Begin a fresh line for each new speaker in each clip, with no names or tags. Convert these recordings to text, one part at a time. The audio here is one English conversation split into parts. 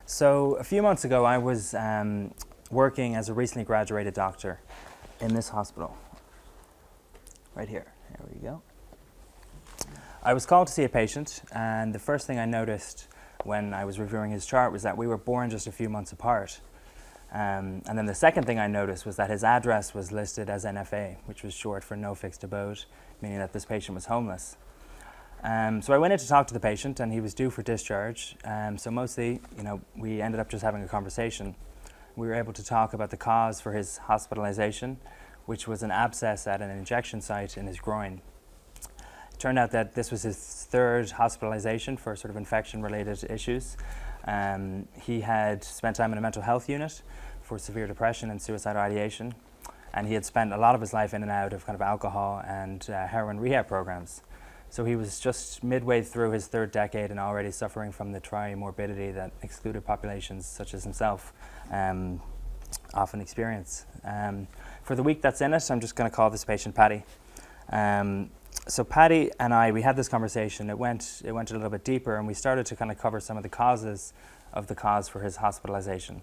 So a few months ago, I was working as a recently graduated doctor in this hospital. Right here. There we go. I was called to see a patient, and the first thing I noticed when I was reviewing his chart was that we were born just a few months apart. And then the second thing I noticed was that his address was listed as NFA, which was short for no fixed abode, meaning that this patient was homeless. So I went in to talk to the patient, and he was due for discharge. So mostly, we ended up just having a conversation. We were able to talk about the cause for his hospitalization, which was an abscess at an injection site in his groin. It turned out that this was his third hospitalization for sort of infection-related issues. He had spent time in a mental health unit for severe depression and suicidal ideation, and he had spent a lot of his life in and out of kind of alcohol and heroin rehab programs. So he was just midway through his third decade and already suffering from the tri-morbidity that excluded populations such as himself often experience. For the week that's in it, I'm just going to call this patient Paddy. So Paddy and I, we had this conversation. It went a little bit deeper, and we started to kind of cover some of the causes of the cause for his hospitalization.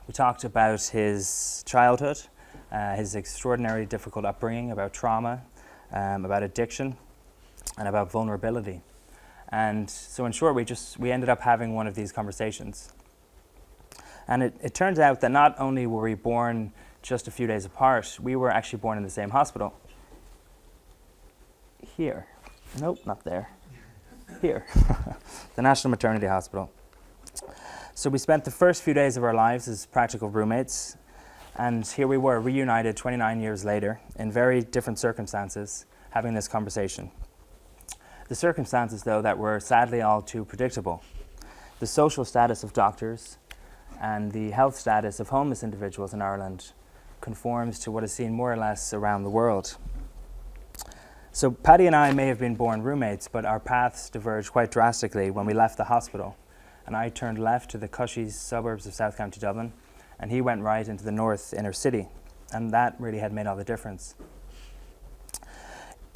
We talked about his childhood, his extraordinarily difficult upbringing, about trauma, about addiction, and about vulnerability. And so in short, we ended up having one of these conversations. And it turns out that not only were we born just a few days apart, we were actually born in the same hospital. Here. Nope, not there. Here. The National Maternity Hospital. So we spent the first few days of our lives as practical roommates, and here we were, reunited 29 years later, in very different circumstances, having this conversation. The circumstances, though, that were sadly all too predictable. The social status of doctors and the health status of homeless individuals in Ireland conforms to what is seen more or less around the world. So Paddy and I may have been born roommates, but our paths diverged quite drastically when we left the hospital. And I turned left to the cushy suburbs of South County Dublin, and he went right into the north inner city. And that really had made all the difference.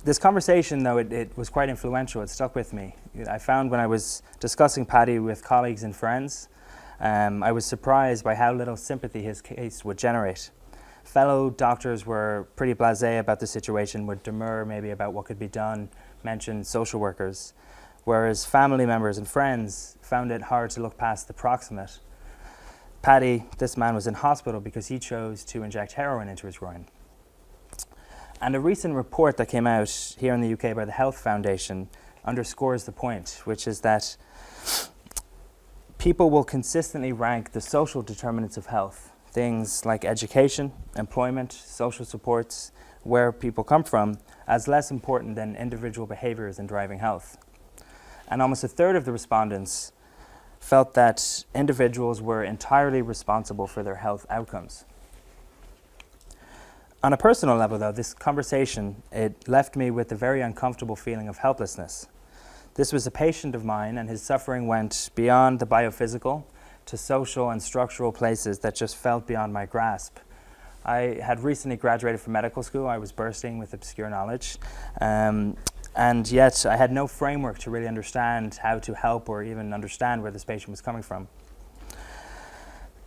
This conversation, though, it was quite influential. It stuck with me. I found when I was discussing Paddy with colleagues and friends, I was surprised by how little sympathy his case would generate. Fellow doctors were pretty blasé about the situation, would demur maybe about what could be done, mention social workers, whereas family members and friends found it hard to look past the proximate. Paddy, this man, was in hospital because he chose to inject heroin into his groin. And a recent report that came out here in the UK by the Health Foundation underscores the point, which is that people will consistently rank the social determinants of health, things like education, employment, social supports, where people come from, as less important than individual behaviours in driving health. And almost a third of the respondents felt that individuals were entirely responsible for their health outcomes. On a personal level, though, this conversation, it left me with a very uncomfortable feeling of helplessness. This was a patient of mine, and his suffering went beyond the biophysical to social and structural places that just felt beyond my grasp. I had recently graduated from medical school. I was bursting with obscure knowledge, and yet I had no framework to really understand how to help or even understand where this patient was coming from.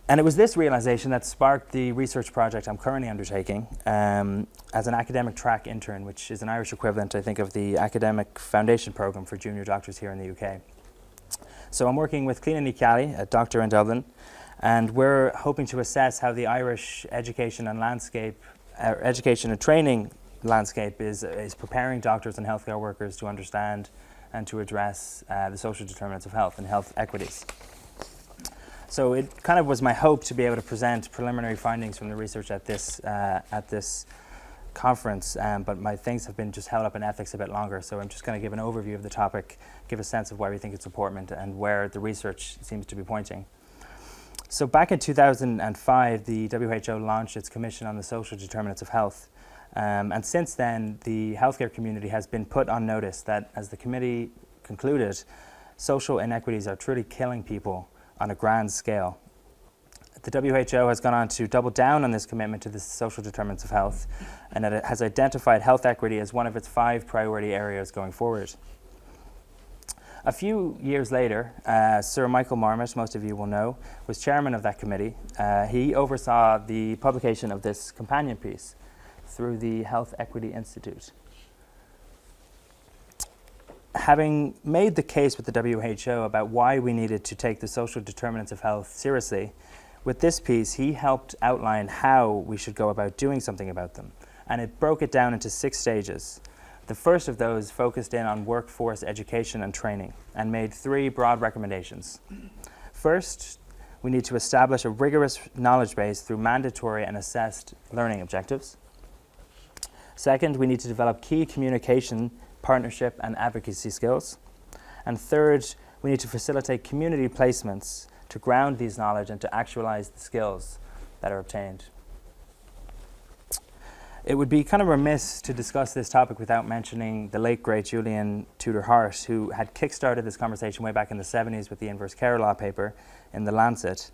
And it was this realization that sparked the research project I'm currently undertaking as an academic track intern, which is an Irish equivalent, I think, of the academic foundation program for junior doctors here in the UK. So I'm working with Cliona Ní Cheallaigh, a doctor in Dublin, and we're hoping to assess how the Irish education and training landscape is preparing doctors and healthcare workers to understand and to address the social determinants of health and health equities. So it kind of was my hope to be able to present preliminary findings from the research at this conference, but my things have been just held up in ethics a bit longer, so I'm just going to give an overview of the topic, give a sense of why we think it's important and where the research seems to be pointing. So back in 2005, the WHO launched its Commission on the Social Determinants of Health, and since then the healthcare community has been put on notice that, as the committee concluded, social inequities are truly killing people on a grand scale. The WHO has gone on to double down on this commitment to the social determinants of health, and that it has identified health equity as one of its 5 priority areas going forward. A few years later, Sir Michael Marmot, most of you will know, was chairman of that committee. He oversaw the publication of this companion piece through the Health Equity Institute. Having made the case with the WHO about why we needed to take the social determinants of health seriously, with this piece he helped outline how we should go about doing something about them. And it broke it down into 6 stages. The first of those focused in on workforce education and training and made 3 broad recommendations. First, we need to establish a rigorous knowledge base through mandatory and assessed learning objectives. Second, we need to develop key communication, partnership and advocacy skills. And third, we need to facilitate community placements to ground these knowledge and to actualize the skills that are obtained. It would be kind of remiss to discuss this topic without mentioning the late great Julian Tudor Hart, who had kick-started this conversation way back in the 70s with the inverse care law paper in The Lancet.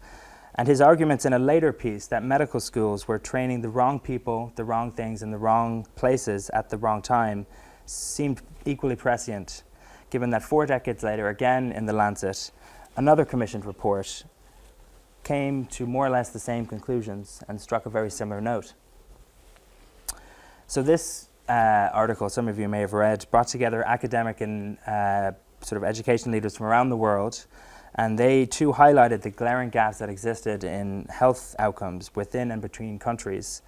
And his arguments in a later piece that medical schools were training the wrong people, the wrong things in the wrong places at the wrong time seemed equally prescient, given that 4 decades later, again in The Lancet, another commissioned report came to more or less the same conclusions and struck a very similar note. So this article, some of you may have read, brought together academic and sort of education leaders from around the world, and they too highlighted the glaring gaps that existed in health outcomes within and between countries.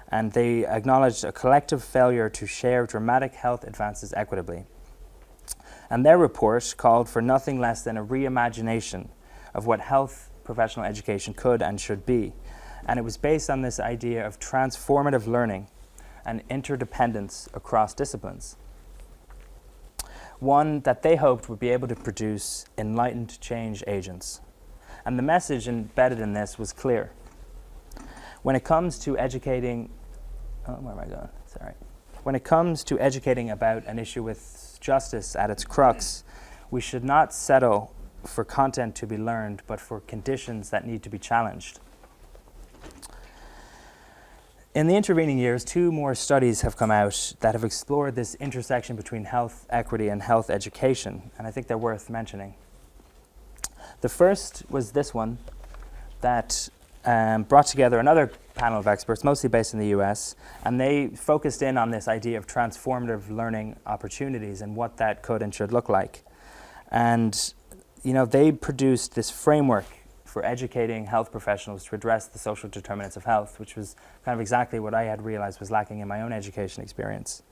And they acknowledged a collective failure to share dramatic health advances equitably. And their report called for nothing less than a reimagination of what health professional education could and should be. And it was based on this idea of transformative learning and interdependence across disciplines. One that they hoped would be able to produce enlightened change agents. And the message embedded in this was clear. When it comes to educating, When it comes to educating about an issue with justice at its crux, we should not settle for content to be learned, but for conditions that need to be challenged. In the intervening years, 2 more studies have come out that have explored this intersection between health equity and health education, and I think they're worth mentioning. The first was this one that brought together another panel of experts, mostly based in the US, and they focused in on this idea of transformative learning opportunities and what that could and should look like. And they produced this framework for educating health professionals to address the social determinants of health, which was kind of exactly what I had realized was lacking in my own education experience.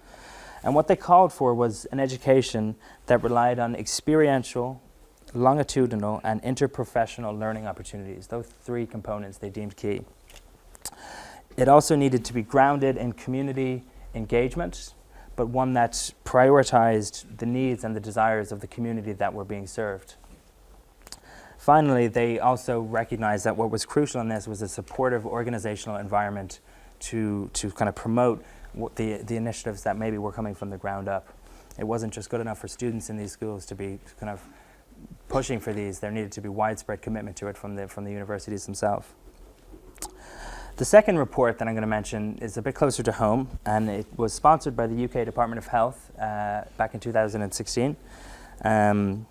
And what they called for was an education that relied on experiential, longitudinal, and interprofessional learning opportunities. Those 3 components they deemed key. It also needed to be grounded in community engagement, but one that prioritized the needs and the desires of the community that were being served. Finally, they also recognized that what was crucial in this was a supportive organizational environment to kind of promote the initiatives that maybe were coming from the ground up. It wasn't just good enough for students in these schools to be kind of pushing for these. There needed to be widespread commitment to it from the universities themselves. The second report that I'm going to mention is a bit closer to home, and it was sponsored by the UK Department of Health back in 2016. And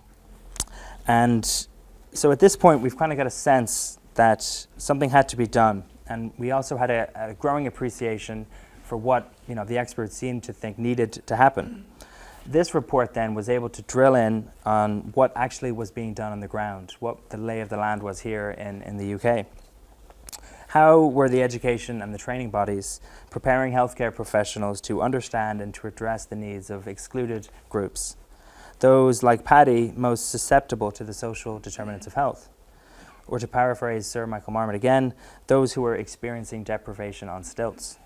so at this point, we've kind of got a sense that something had to be done, and we also had a growing appreciation for what the experts seemed to think needed to happen. This report then was able to drill in on what actually was being done on the ground, what the lay of the land was here in the UK. How were the education and the training bodies preparing healthcare professionals to understand and to address the needs of excluded groups, those like Paddy most susceptible to the social determinants of health? Or to paraphrase Sir Michael Marmot again, those who were experiencing deprivation on stilts.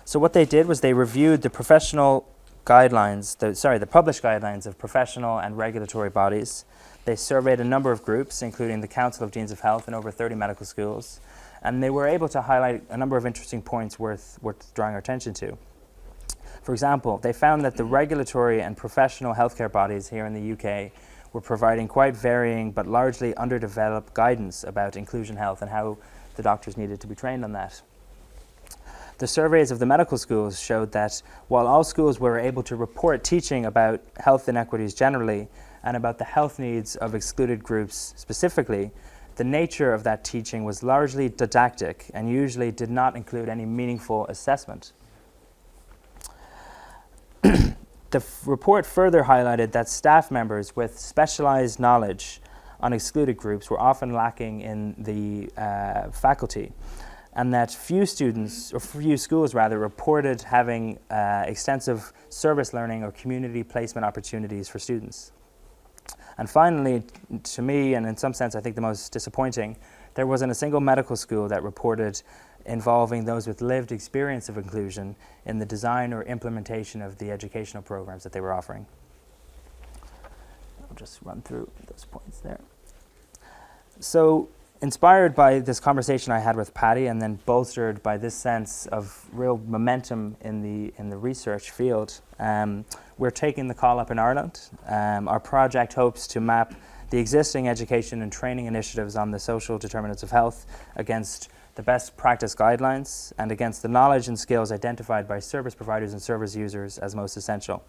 So what they did was they reviewed the professional guidelines, the published guidelines of professional and regulatory bodies. They surveyed a number of groups, including the Council of Deans of Health and over 30 medical schools, and they were able to highlight a number of interesting points worth drawing our attention to. For example, they found that the regulatory and professional healthcare bodies here in the UK were providing quite varying but largely underdeveloped guidance about inclusion health and how the doctors needed to be trained on that. The surveys of the medical schools showed that while all schools were able to report teaching about health inequities generally and about the health needs of excluded groups specifically, the nature of that teaching was largely didactic and usually did not include any meaningful assessment. The report further highlighted that staff members with specialized knowledge on excluded groups were often lacking in the faculty, and that few schools reported having extensive service learning or community placement opportunities for students. And finally, to me, and in some sense I think the most disappointing, there wasn't a single medical school that reported involving those with lived experience of inclusion in the design or implementation of the educational programs that they were offering. I'll just run through those points there. So, inspired by this conversation I had with Patty and then bolstered by this sense of real momentum in the research field, we're taking the call up in Ireland. Our project hopes to map the existing education and training initiatives on the social determinants of health against the best practice guidelines and against the knowledge and skills identified by service providers and service users as most essential.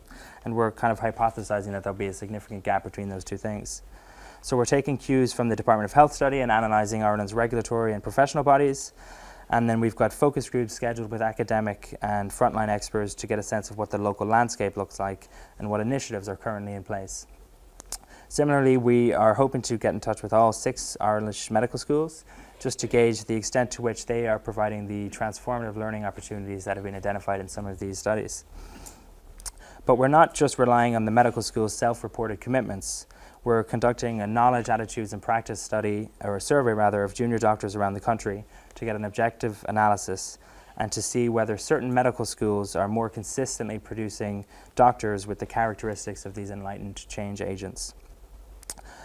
And we're kind of hypothesizing that there'll be a significant gap between those two things. So we're taking cues from the Department of Health study and analysing Ireland's regulatory and professional bodies. And then we've got focus groups scheduled with academic and frontline experts to get a sense of what the local landscape looks like and what initiatives are currently in place. Similarly, we are hoping to get in touch with all 6 Irish medical schools just to gauge the extent to which they are providing the transformative learning opportunities that have been identified in some of these studies. But we're not just relying on the medical school's self-reported commitments. We're conducting a knowledge, attitudes and practice study, or a survey rather, of junior doctors around the country to get an objective analysis and to see whether certain medical schools are more consistently producing doctors with the characteristics of these enlightened change agents.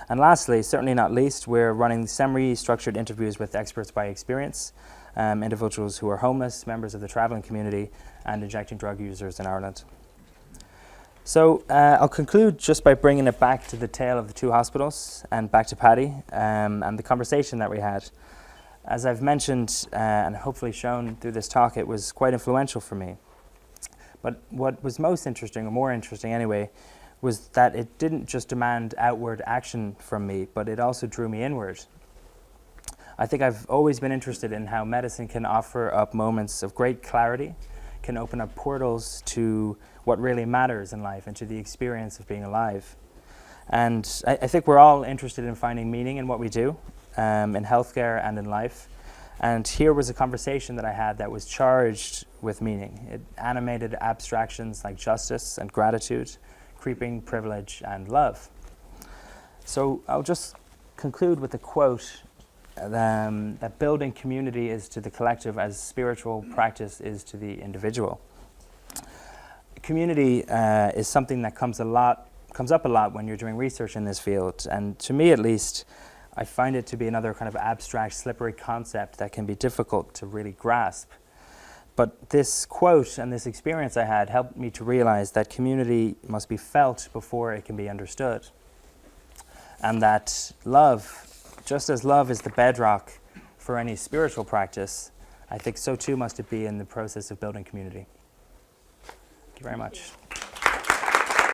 And lastly, certainly not least, we're running semi-structured interviews with experts by experience, individuals who are homeless, members of the travelling community, and injecting drug users in Ireland. So I'll conclude just by bringing it back to the tale of the 2 hospitals and back to Paddy and the conversation that we had. As I've mentioned and hopefully shown through this talk, it was quite influential for me. But what was most interesting, or more interesting anyway, was that it didn't just demand outward action from me, but it also drew me inward. I think I've always been interested in how medicine can offer up moments of great clarity, can open up portals to what really matters in life and to the experience of being alive. And I think we're all interested in finding meaning in what we do, in healthcare and in life. And here was a conversation that I had that was charged with meaning. It animated abstractions like justice and gratitude, creeping privilege and love. So I'll just conclude with a quote that building community is to the collective as spiritual practice is to the individual. Community is something that comes up a lot when you're doing research in this field, and to me at least, I find it to be another kind of abstract, slippery concept that can be difficult to really grasp. But this quote and this experience I had helped me to realize that community must be felt before it can be understood. And that love, just as love is the bedrock for any spiritual practice, I think so too must it be in the process of building community. Thank you very much.